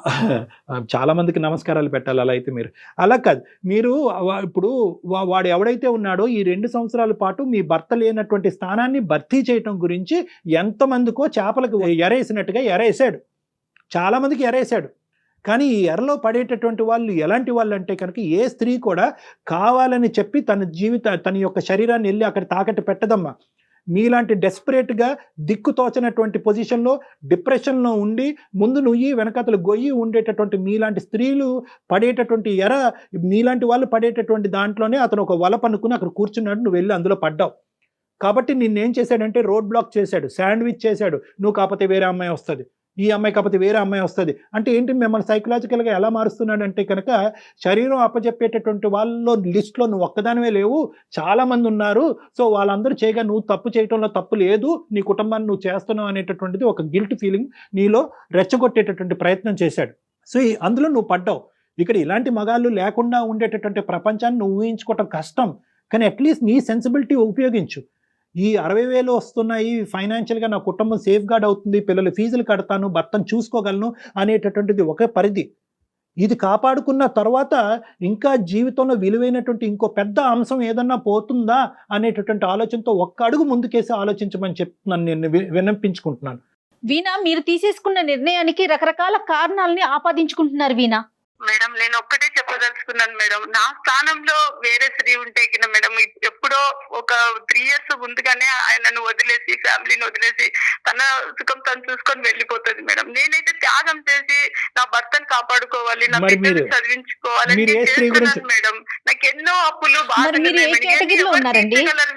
చాలా మందికి నమస్కారాలు పెట్టాలి అలా అయితే. మీరు అలా కాదు, మీరు ఇప్పుడు వాడు ఎవడైతే ఉన్నాడో ఈ 2 సంవత్సరాల పాటు మీ భర్త లేనటువంటి స్థానాన్ని భర్తీ చేయటం గురించి ఎంతమందికో చేపలకు ఎరేసినట్టుగా ఎరేసాడు, చాలా మందికి ఎరేసాడు. కానీ ఈ ఎరలో పడేటటువంటి వాళ్ళు ఎలాంటి వాళ్ళు అంటే కనుక, ఏ స్త్రీ కూడా కావాలని చెప్పి తన యొక్క శరీరాన్ని వెళ్ళి అక్కడ తాకట్టు పెట్టదమ్మా. మీలాంటి డెస్పరేట్గా దిక్కుతోచనటువంటి పొజిషన్లో డిప్రెషన్లో ఉండి ముందు నుయ్యి వెనకాతలు గొయ్యి ఉండేటటువంటి మీలాంటి స్త్రీలు పడేటటువంటి మీలాంటి వాళ్ళు పడేటటువంటి దాంట్లోనే అతను ఒక వల పనుకుని అక్కడ కూర్చున్నాడు, నువ్వు వెళ్ళి అందులో పడ్డావు. కాబట్టి నిన్నేం చేశాడంటే రోడ్ బ్లాక్ చేశాడు, శాండ్విచ్ చేశాడు. నువ్వు కాకపోతే వేరే అమ్మాయి వస్తుంది, ఈ అమ్మాయి కాకపోతే వేరే అమ్మాయి వస్తుంది అంటే ఏంటి, మిమ్మల్ని సైకలాజికల్గా ఎలా మారుస్తున్నాడు అంటే కనుక, శరీరం అప్పచెప్పేటటువంటి వాళ్ళలో లిస్ట్లో నువ్వు ఒక్కదానివే లేవు, చాలామంది ఉన్నారు. సో వాళ్ళందరూ చేయగా నువ్వు తప్పు చేయడంలో తప్పు లేదు, నీ కుటుంబాన్ని నువ్వు చేస్తున్నావు అనేటటువంటిది ఒక గిల్ట్ ఫీలింగ్ నీలో రెచ్చగొట్టేటటువంటి ప్రయత్నం చేశాడు. సో అందులో నువ్వు పడ్డావు. ఇక్కడ ఇలాంటి మగాళ్ళు లేకుండా ఉండేటటువంటి ప్రపంచాన్ని నువ్వు ఊహించుకోవటం కష్టం. కానీ అట్లీస్ట్ నీ సెన్సిబిలిటీ ఉపయోగించు. ఈ 60,000 వస్తున్నాయి, ఫైనాన్షియల్గా నా కుటుంబం సేఫ్ గార్డ్ అవుతుంది, పిల్లల ఫీజులు కడతాను, భర్తను చూసుకోగలను అనేటటువంటిది ఒక పరిధి. ఇది కాపాడుకున్న తర్వాత ఇంకా జీవితంలో విలువైనటువంటి ఇంకో పెద్ద అంశం ఏదన్నా పోతుందా అనేటటువంటి ఆలోచనతో ఒక్క అడుగు ముందుకేసి ఆలోచించమని చెప్తున్నాను, నేను విన్నపించుకుంటున్నాను. వీణా, మీరు తీసేసుకున్న నిర్ణయానికి రకరకాల కారణాలని ఆపాదించుకుంటున్నారు వీణా. మేడం నేను ఒక్కటే చెప్పదలుచుకున్నాను మేడం, నా స్థానంలో వేరే స్త్రీ ఉంటే కింద మేడం ఎప్పుడో ఒక 3 years ముందుగానే ఆయనను వదిలేసి, ఫ్యామిలీని వదిలేసి తన సుఖం తను చూసుకొని వెళ్ళిపోతుంది మేడం. నేనైతే త్యాగం చేసి నా భర్తను కాపాడుకోవాలి, నా బిడ్డను చదివించుకోవాలని చేస్తున్నాను మేడం. నాకు ఎన్నో అప్పులు బాధలు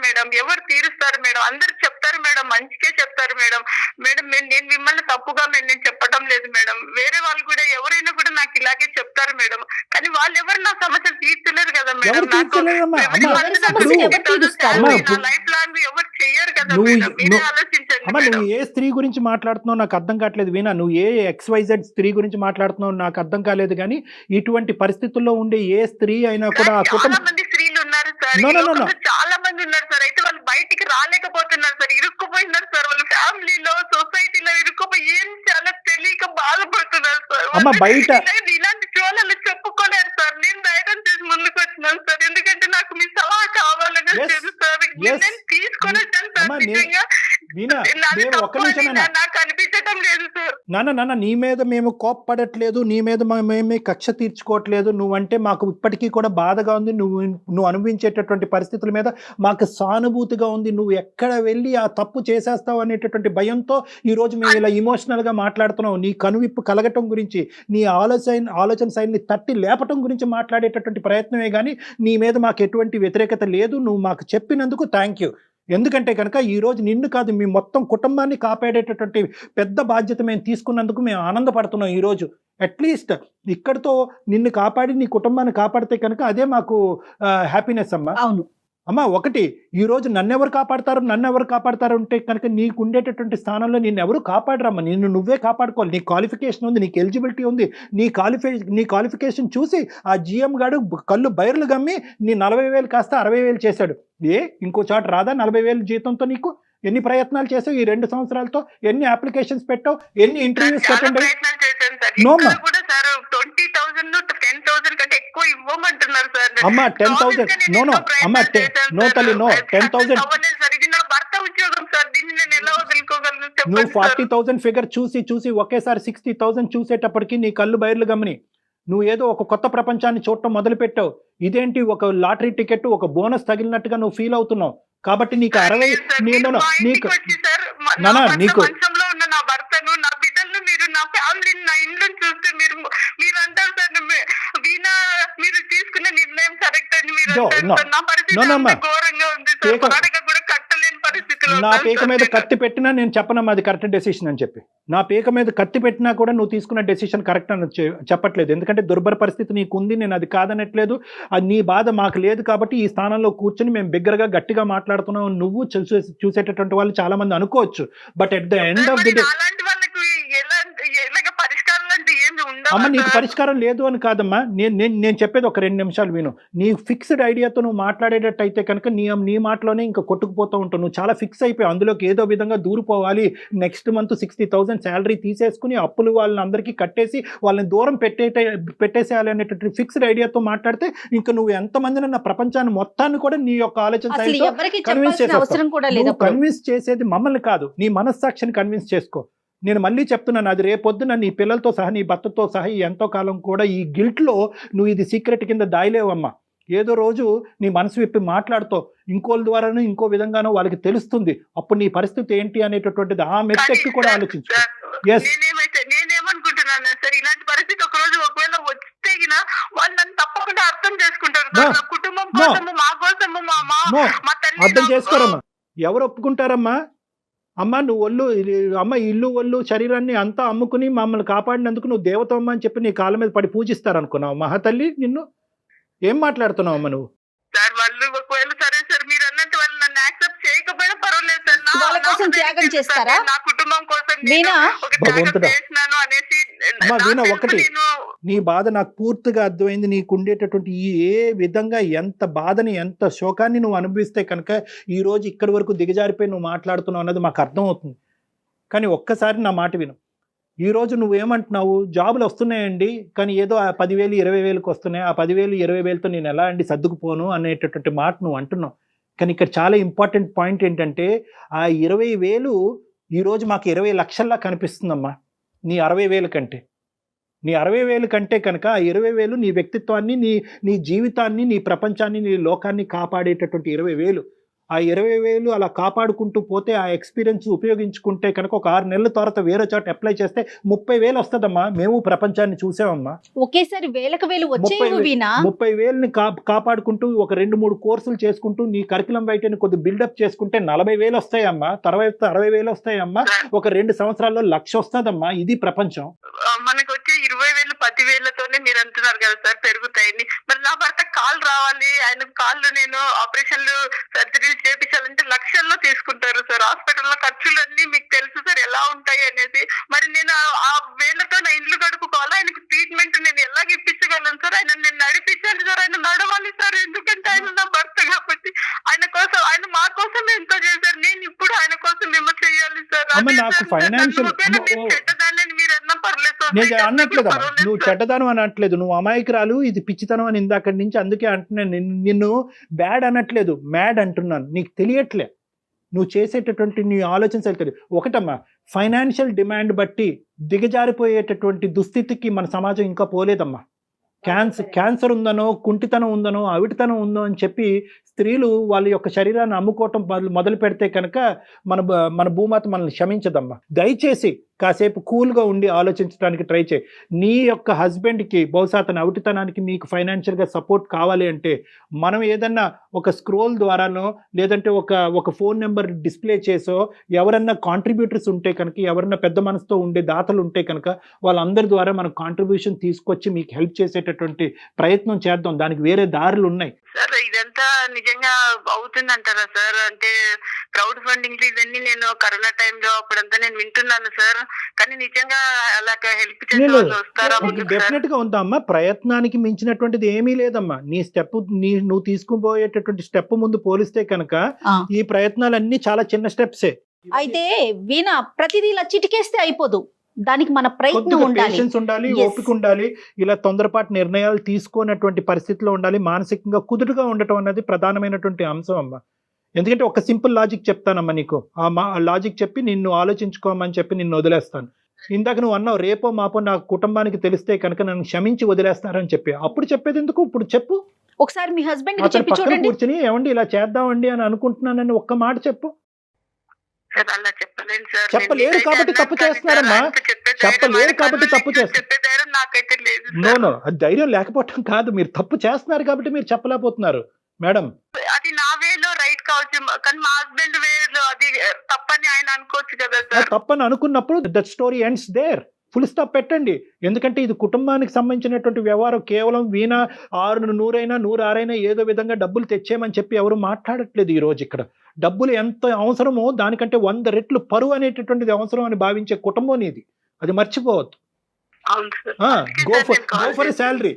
మేడం, ఎవరు తీరుస్తారు మేడం? అందరు చెప్తారు మేడం, మంచిగా చెప్తారు మేడం. మేడం నేను మిమ్మల్ని తప్పుగా నేను చెప్పటం లేదు మేడం, వేరే వాళ్ళు కూడా ఎవరైనా కూడా నాకు ఇలాగే చెప్తారు మేడం. కానీ వాళ్ళు ఎవరు నా సమస్యలు తీర్చలేరు కదా మేడం. లైఫ్ లాంగ్ ఎవరు చెయ్యరు కదా మేడం. మీరే ఆలోచించండి. నువ్వు ఏ స్త్రీ గురించి మాట్లాడుతున్నావు నాకు అర్థం కావట్లేదు వీణా. నువ్వు ఏ XYZ స్త్రీ గురించి మాట్లాడుతున్నావు నాకు అర్థం కాలేదు. కానీ ఇటువంటి పరిస్థితుల్లో ఉండే ఏ స్త్రీ అయినా కూడా చాలా మంది స్త్రీలు ఉన్నారు సార్, చాలా మంది ఉన్నారు సార్. అయితే వాళ్ళు బయటికి రాలేకపోతున్నారు సార్, ఇరుక్కుపోయినారు సార్. వాళ్ళ ఫ్యామిలీలో, సొసైటీలో ఇరుక్కుపోయి ఏం చాలా తెలియక బాధపడుతున్నారు సార్. బయట ఇలాంటి చోళలు చెప్పుకోలేరు సార్. నేను ధైర్యం చేసి ముందుకు వచ్చినాను సార్, ఎందుకంటే నాకు మీ సలహా కావాలని తెలుసు సార్. నేను తీసుకొని వచ్చాను సార్. నిజంగా నాకు అనిపించటం లేదు సార్. నాన్న నీ మీద మేము కోప్పడట్లేదు, నీ మీద మేమే కక్ష తీర్చుకోవట్లేదు. నువ్వంటే మాకు ఇప్పటికీ కూడా బాధగా ఉంది. నువ్వు అనుభవించేటటువంటి పరిస్థితుల మీద మాకు సానుభూతిగా ఉంది. నువ్వు ఎక్కడ వెళ్ళి ఆ తప్పు చేసేస్తావు అనేటటువంటి భయంతో ఈరోజు మేము ఇలా ఇమోషనల్గా మాట్లాడుతున్నావు. నీ కనువిప్పు కలగటం గురించి, నీ ఆలోచన శైలిని తట్టి లేపటం గురించి మాట్లాడేటటువంటి ప్రయత్నమే కానీ నీ మీద మాకు ఎటువంటి వ్యతిరేకత లేదు. నువ్వు మాకు చెప్పినందుకు థ్యాంక్ యూ. ఎందుకంటే కనుక ఈరోజు నిన్ను కాదు, మీ మొత్తం కుటుంబాన్ని కాపాడేటటువంటి పెద్ద బాధ్యత మేము తీసుకున్నందుకు మేము ఆనందపడుతున్నాం. ఈరోజు అట్లీస్ట్ ఇక్కడితో నిన్ను కాపాడి నీ కుటుంబాన్ని కాపాడితే కనుక అదే మాకు హ్యాపీనెస్ అమ్మా. అవును అమ్మ, ఒకటి ఈరోజు నన్నెవరు కాపాడతారు అంటే కనుక నీకు ఉండేటటువంటి స్థానంలో నిన్ను ఎవరు కాపాడరమ్మా. నిన్ను నువ్వే కాపాడుకోవాలి. నీ క్వాలిఫికేషన్ ఉంది, నీకు ఎలిజిబిలిటీ ఉంది. నీ క్వాలిఫికేషన్ చూసి ఆ GM గాడు కళ్ళు బైర్లు గమ్మి నీ 40,000 కాస్త 60,000 చేశాడు. ఇంకో చోట రాదా 40,000 జీతంతో? నీకు ఎన్ని ప్రయత్నాలు చేసావు ఈ 2 సంవత్సరాలతో? ఎన్ని అప్లికేషన్స్ పెట్టావు? ఎన్ని ఇంటర్వ్యూస్ పెట్టండి? అమ్మా 10,000 అమ్మా 10,000 నువ్వు 40,000 ఫిగర్ చూసి ఒకేసారి 60,000 చూసేటప్పటికి నీ కళ్ళు బయర్లు గమని నువ్వు ఏదో ఒక కొత్త ప్రపంచాన్ని చూడటం మొదలు పెట్టావు. ఇదేంటి ఒక లాటరీ టికెట్, ఒక బోనస్ తగిలినట్టుగా నువ్వు ఫీల్ అవుతున్నావు. కాబట్టి నీకు 60 నీకు మీరు తీసుకున్న నిర్ణయం కరెక్ట్ అని మీరు నా పరిస్థితి ఘోరంగా ఉంది సార్. కూడా కట్టలేని పరిస్థితిలో నా పీక మీద కత్తి పెట్టినా నేను చెప్పనమ్మా అది కరెక్ట్ డెసిషన్ అని చెప్పి. నా పీక మీద కత్తి పెట్టినా కూడా నువ్వు తీసుకున్న డెసిషన్ కరెక్ట్ అని చెప్పట్లేదు. ఎందుకంటే దుర్భర పరిస్థితి నీకు ఉంది, నేను అది కాదనట్లేదు. అది నీ బాధ మాకు లేదు. కాబట్టి ఈ స్థానంలో కూర్చొని మేము బిగ్గరగా గట్టిగా మాట్లాడుతున్నావు. నువ్వు చూసేటటువంటి వాళ్ళు చాలా మంది అనుకోవచ్చు. But at the end of the day అలాంటి వాళ్ళకి ఎలాగ పరిష్కారాలు అంటే ఏమి అమ్మ నీకు ఉండవు. పరిష్కారం లేదు అని కాదమ్మా, నేను చెప్పేది ఒక 2 నిమిషాలు విను. నీ ఫిక్స్డ్ ఐడియాతో నువ్వు మాట్లాడేటట్టయితే కనుక నీ మాటలోనే ఇంకా కొట్టుకుపోతూ ఉంటావు. నువ్వు చాలా ఫిక్స్ అయిపోయి అందులోకి ఏదో విధంగా దూరిపోవాలి, నెక్స్ట్ మంత్ 60,000 శాలరీ తీసేసుకుని అప్పులు వాళ్ళని అందరికీ కట్టేసి వాళ్ళని దూరం పెట్టేసేయాలి అనేటటువంటి ఫిక్స్డ్ ఐడియాతో మాట్లాడితే ఇంకా నువ్వు ఎంతమందిని నా ప్రపంచాన్ని మొత్తాన్ని కూడా నీ యొక్క ఆలోచన అసలు ఎవరికి కన్విన్స్ చెప్పాల్సిన అవసరం కూడా లేదు అప్పుడు. కన్విన్స్ చేసేది మమ్మల్ని కాదు, నీ మనస్సాక్షిని కన్విన్స్ చేసుకో. నేను మళ్ళీ చెప్తున్నాను, అది రేపొద్దున నీ పిల్లలతో సహా నీ భర్తతో సహా ఎంతో కాలం కూడా ఈ గిల్ట్లో నువ్వు ఇది సీక్రెట్ కింద దాయలేవమ్మా. ఏదో రోజు నీ మనసు విప్పి మాట్లాడుతూ ఇంకోళ్ళ ద్వారానో ఇంకో విధంగానో వాళ్ళకి తెలుస్తుంది, అప్పుడు నీ పరిస్థితి ఏంటి అనేటటువంటిది ఆ మెత్తెక్కి కూడా ఆలోచించు. ఎస్, నేనేమనుకుంటున్నాను సార్, ఇలాంటి పరిస్థితి ఒక రోజు ఒకవేళ వస్తే వాళ్ళు నన్ను తప్పకుండా అర్థం చేసుకుంటారు. No. నా కుటుంబం కోసము, మా కోసము, మా తల్లి అర్థం చేసుకోరమ్మా. ఎవరు ఒప్పుకుంటారమ్మా? అమ్మ నువ్వు ఇల్లు ఒళ్ళు శరీరాన్ని అంతా అమ్ముకుని మమ్మల్ని కాపాడినందుకు నువ్వు దేవతమ్మ అని చెప్పి నీ కాళ్ళ మీద పడి పూజిస్తారనుకున్నావు మహాతల్లి? నిన్ను ఏం మాట్లాడుతున్నావు అమ్మ నువ్వు? సార్ వాళ్ళు ఒకవేళ సరే సార్ మీరు అన్నట్టు వాళ్ళు నన్ను యాక్సెప్ట్ చేయకపోయినా పర్వాలేదు సార్, వాళ్ళ కోసం త్యాగం చేస్తారా? నా కుటుంబం కోసం వీణా, ఒక త్యాగం భగవంతుడా. చేసినాను అనేసి అమ్మా వీణా, నాకు ఒకటి నేను నీ బాధ నాకు పూర్తిగా అర్థమైంది. నీకు ఉండేటటువంటి ఏ విధంగా ఎంత బాధని ఎంత శోకాన్ని నువ్వు అనుభవిస్తే కనుక ఈరోజు ఇక్కడి వరకు దిగజారిపోయి నువ్వు మాట్లాడుతున్నావు అన్నది మాకు అర్థమవుతుంది. కానీ ఒక్కసారి నా మాట విను. ఈరోజు నువ్వేమంటున్నావు, జాబులు వస్తున్నాయండి కానీ ఏదో ఆ 10,000 20,000కి వస్తున్నాయి, ఆ 10,000 20,000తో నేను ఎలా అండి సర్దుకుపోను అనేటటువంటి మాట నువ్వు అంటున్నావు. కానీ ఇక్కడ చాలా ఇంపార్టెంట్ పాయింట్ ఏంటంటే ఆ 20,000 ఈరోజు మాకు 20 లక్షల్లా కనిపిస్తుందమ్మా నీ 60,000 కంటే. నీ 60,000 కంటే కనుక ఆ 20,000 నీ వ్యక్తిత్వాన్ని, నీ జీవితాన్ని, నీ ప్రపంచాన్ని, నీ లోకాన్ని కాపాడేటటువంటి 20,000. ఆ 20,000 అలా కాపాడుకుంటూ పోతే ఆ ఎక్స్పీరియన్స్ ఉపయోగించుకుంటే కనుక ఒక 6 నెలల తర్వాత వేరే చోట అప్లై చేస్తే 30,000 వస్తుందమ్మా. మేము ప్రపంచాన్ని చూసామమ్మా. ఒకేసారి వేలకు వేలు వచ్చేవి వీణా. 30,000ని కాపాడుకుంటూ ఒక 2-3 కోర్సులు చేసుకుంటూ నీ కరికులం బయటని కొద్ది బిల్డప్ చేసుకుంటే 40,000 వస్తాయమ్మా. తర్వాత 60,000 వస్తాయమ్మా. ఒక 2 సంవత్సరాల్లో 1,00,000 వస్తుందమ్మా. ఇది ప్రపంచం. మనకు వచ్చే 20,000 10,000తోనే మీరు అంటున్నారు కదా సార్ పెరుగుతాయని. మరి నా భర్త కాళ్ళు రావాలి, ఆయన కాళ్ళు నేను ఆపరేషన్లు సర్జరీలు చేపించాలంటే లక్షల్లో తీసుకుంటారు సార్. హాస్పిటల్లో ఖర్చులు అన్ని మీకు తెలుసు సార్ ఎలా ఉంటాయి అనేది. మరి నేను ఆ వేళ్లతో నా ఇల్లు గడుపుకోవాలి, ఆయనకు ట్రీట్మెంట్ నేను ఎలాగ ఇప్పించగలను సార్? ఆయన నేను నడిపించాలి సార్, ఆయన నడవాలి సార్, ఎందుకంటే ఆయన నా భర్త కాబట్టి. ఆయన కోసం, ఆయన మా కోసం ఎంతో చేశారు, నేను ఇప్పుడు ఆయన కోసం ఏమో చెయ్యాలి సార్. నాకు ఫైనాన్షియల్ చెడ్డదాన్ని మీరు అన్నా పర్లేదు సార్, నేను అనట్లేదమ్మా, నువ్వు చెడ్డదనం అని అనట్లేదు, నువ్వు అమాయకురాలు, ఇది పిచ్చితనం అని ఇందాకటి నుంచి అందుకే అంటున్నాను. నిన్ను బ్యాడ్ అనట్లేదు, మ్యాడ్ అంటున్నాను. నీకు తెలియట్లే నువ్వు చేసేటటువంటి నీ ఆలోచన సరిగ్గా. ఒకటమ్మా, ఫైనాన్షియల్ డిమాండ్ బట్టి దిగజారిపోయేటటువంటి దుస్థితికి మన సమాజం ఇంకా పోలేదమ్మా. క్యాన్సర్ ఉందనో, కుంటితనం ఉందనో, అవిటితనం ఉందో అని చెప్పి స్త్రీలు వాళ్ళ యొక్క శరీరాన్ని అమ్ముకోవటం మొదలు పెడితే కనుక మన భూమాత మనల్ని క్షమించదమ్మా. దయచేసి కాసేపు కూల్గా ఉండి ఆలోచించడానికి ట్రై చేయి. నీ యొక్క హస్బెండ్కి బహుశా తన అవిటితనానికి మీకు ఫైనాన్షియల్గా సపోర్ట్ కావాలి అంటే మనం ఏదన్నా ఒక స్క్రోల్ ద్వారానో లేదంటే ఒక ఫోన్ నెంబర్ డిస్ప్లే చేసో ఎవరన్నా కాంట్రిబ్యూటర్స్ ఉంటే కనుక, ఎవరన్నా పెద్ద మనసుతో ఉండే దాతలు ఉంటే కనుక వాళ్ళందరి ద్వారా మనం కాంట్రిబ్యూషన్ తీసుకొచ్చి మీకు హెల్ప్ చేసేటటువంటి ప్రయత్నం చేద్దాం. దానికి వేరే దారులు ఉన్నాయి సార్. ఇదంతా నిజంగా అవుతుందంటారా సార్? అంటే క్రౌడ్ ఫండింగ్ ఇవన్నీ నేను కరోనా టైంలో అప్పుడంతా నేను వింటున్నాను సార్, కానీ నిజంగా అలాగ హెల్ప్ చేసే వాళ్ళు వస్తారా? డెఫినెట్ గా ఉందమ్మా. ప్రయత్నానికి మించినటువంటిది ఏమీ లేదమ్మా. నీ స్టెప్, నువ్వు తీసుకుపోయేటటువంటి స్టెప్ ముందు పోలిస్తే కనుక ఈ ప్రయత్నాలన్నీ చాలా చిన్న స్టెప్సే. అయితే వీణ ప్రతిదీ ఇలా చిటికేస్తే అయిపోదు, దానికి మన ప్రయత్నం ఉండాలి, పేషెన్స్ ఉండాలి, ఓపిక ఉండాలి. ఇలా తొందరపాటు నిర్ణయాలు తీసుకున్నటువంటి పరిస్థితిలో ఉండాలి. మానసికంగా కుదురుగా ఉండటం అన్నది ప్రధానమైనటువంటి అంశం అమ్మా. ఎందుకంటే ఒక సింపుల్ లాజిక్ చెప్తానమ్మా నీకు, ఆ లాజిక్ చెప్పి నిన్ను ఆలోచించుకోమని చెప్పి నిన్ను వదిలేస్తాను. ఇందాక నువ్వు అన్నావు రేపో మాపో నా కుటుంబానికి తెలిస్తే కనుక నన్ను క్షమించి వదిలేస్తారని చెప్పి. అప్పుడు చెప్పేది ఎందుకు, ఇప్పుడు చెప్పు. ఒకసారి మీ హస్బెండ్ అతను పక్కన కూర్చుని ఏమండి ఇలా చేద్దామండి అని అనుకుంటున్నానని ఒక్క మాట చెప్పు. అలా చెప్పలేను సార్. చెప్పలేరు కాబట్టి తప్పు చేస్తున్నారమ్మా. చెప్పలేరు కాబట్టి తప్పు చేస్తున్నారు. నాకైతే లేదు. నో, అది ధైర్యం లేకపోవటం కాదు, మీరు తప్పు చేస్తున్నారు కాబట్టి మీరు చెప్పలేకపోతున్నారు మేడం. అది నా వేలో రైట్ కావచ్చు, కానీ మా హస్బెండ్ వేలో అది తప్పని ఆయన అనుకోవచ్చు కదా సార్. తప్పని అనుకున్నప్పుడు that story ends there. Full stop పెట్టండి. ఎందుకంటే ఇది కుటుంబానికి సంబంధించినటువంటి వ్యవహారం. కేవలం వీణ 100 106 ఏదో విధంగా డబ్బులు తెచ్చేయమని చెప్పి ఎవరు మాట్లాడట్లేదు. ఈ రోజు ఇక్కడ డబ్బులు ఎంత అవసరమో దానికంటే 100 రెట్లు పరువు అనేటటువంటిది అవసరం అని భావించే కుటుంబం ఇది. అది మర్చిపోవద్దు. అవును సార్. Go for salary.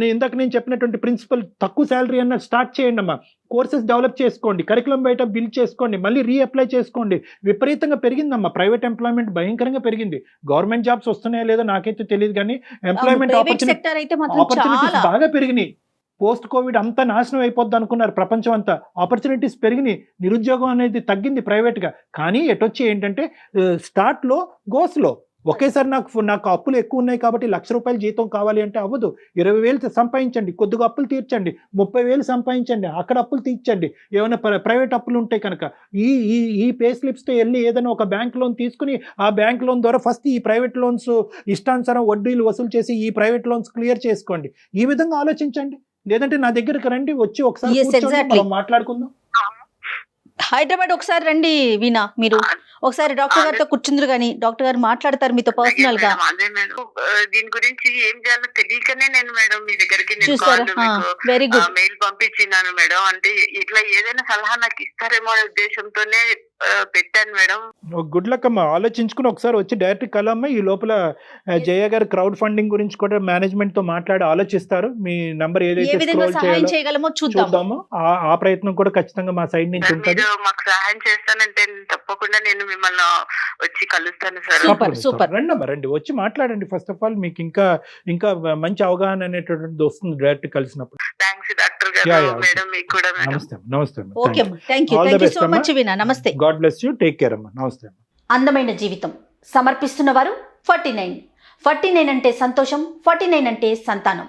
నేను చెప్పినటువంటి ప్రిన్సిపల్, తక్కువ శాలరీ అన్న స్టార్ట్ చేయండి అమ్మా. కోర్సెస్ డెవలప్ చేసుకోండి, కరికులం బయట బిల్డ్ చేసుకోండి, మళ్ళీ రీఅప్లై చేసుకోండి. విపరీతంగా పెరిగిందమ్మా ప్రైవేట్ ఎంప్లాయ్మెంట్, భయంకరంగా పెరిగింది. గవర్నమెంట్ జాబ్స్ వస్తున్నాయో లేదో నాకైతే తెలియదు, కానీ ఎంప్లాయ్మెంట్ సెక్టర్ అయితే మాత్రం ఆపర్చునిటీస్ చాలా బాగా పెరిగినాయి. పోస్ట్ కోవిడ్ అంతా నాశనం అయిపోద్ది అనుకున్నారు ప్రపంచం అంతా, ఆపర్చునిటీస్ పెరిగినాయి, నిరుద్యోగం అనేది తగ్గింది ప్రైవేట్గా. కానీ ఎటొచ్చి ఏంటంటే స్టార్ట్లో గోస్లో ఒకేసారి నాకు అప్పులు ఎక్కువ ఉన్నాయి కాబట్టి ₹1,00,000 జీతం కావాలి అంటే అవ్వదు. 20,000 సంపాదించండి, కొద్దిగా అప్పులు తీర్చండి, 30,000 సంపాదించండి, అక్కడ అప్పులు తీర్చండి. ఏమైనా ప్రైవేట్ అప్పులు ఉంటాయి కనుక ఈ పే స్లిప్స్తో వెళ్ళి ఏదైనా ఒక బ్యాంక్ లోన్ తీసుకుని ఆ బ్యాంక్ లోన్ ద్వారా ఫస్ట్ ఈ ప్రైవేట్ లోన్స్ ఇష్టానుసారం వడ్డీలు వసూలు చేసి ఈ ప్రైవేట్ లోన్స్ క్లియర్ చేసుకోండి. ఈ విధంగా ఆలోచించండి. లేదంటే నా దగ్గరకు రండి, వచ్చి ఒకసారి కూర్చోండి, మనం మాట్లాడుకుందాం. హైదరాబాద్ ఒకసారి రండి వీణా, మీరు ఒకసారి డాక్టర్ గారితో కూర్చుందరు కానీ డాక్టర్ గారు మాట్లాడతారు మీతో పర్సనల్ గా. అదే మేడం, దీని గురించి ఏం చేయాలో తెలియకనే నేను మేడం మీ దగ్గరికి చూసారు. Very good. మెయిల్ పంపించినాను మేడం. అంటే ఇట్లా ఏదైనా సలహా నాకు ఇస్తారేమో అనే ఉద్దేశంతోనే పెట్టాను మేడం. గుడ్ లక్ అమ్మా, ఆలోచించుకుని ఒకసారి వచ్చి డైరెక్ట్ కలమ్మా. ఈ లోపల జయ గారు క్రౌడ్ ఫండింగ్ గురించి కూడా మేనేజ్మెంట్ తో మాట్లాడి ఆలోచిస్తారు. మీ నంబర్ ఏ ఏదైతే విధంగా స్క్రోల్ సహాయం చేయగలమో చూద్దాము. ఆ ప్రయత్నం కూడా ఖచ్చితంగా మా సైడ్ నుంచి ఉంటుంది. మీరు మాకు సహాయం చేస్తానంటే తప్పకుండా నేను మిమ్మల్ని వచ్చి కలుస్తాను సార్. సూపర్. రండి అమ్మా, రండి, వచ్చి మాట్లాడండి. ఫస్ట్ ఆఫ్ ఆల్ మీకు ఇంకా మంచి అవగాహన అనేటువంటిది వస్తుంది డైరెక్ట్ కలిసినప్పుడు. థ్యాంక్స్ డాక్టర్ గారు. మేడం మీకు కూడా మేడం. నమస్తే. Okay, thank you so much Veena. నమస్తే. God bless you. Take care అమ్మా. నమస్తే. అందమైన జీవితం సమర్పిస్తున్నవారు 49 అంటే సంతోషం, 49 అంటే సంతానం.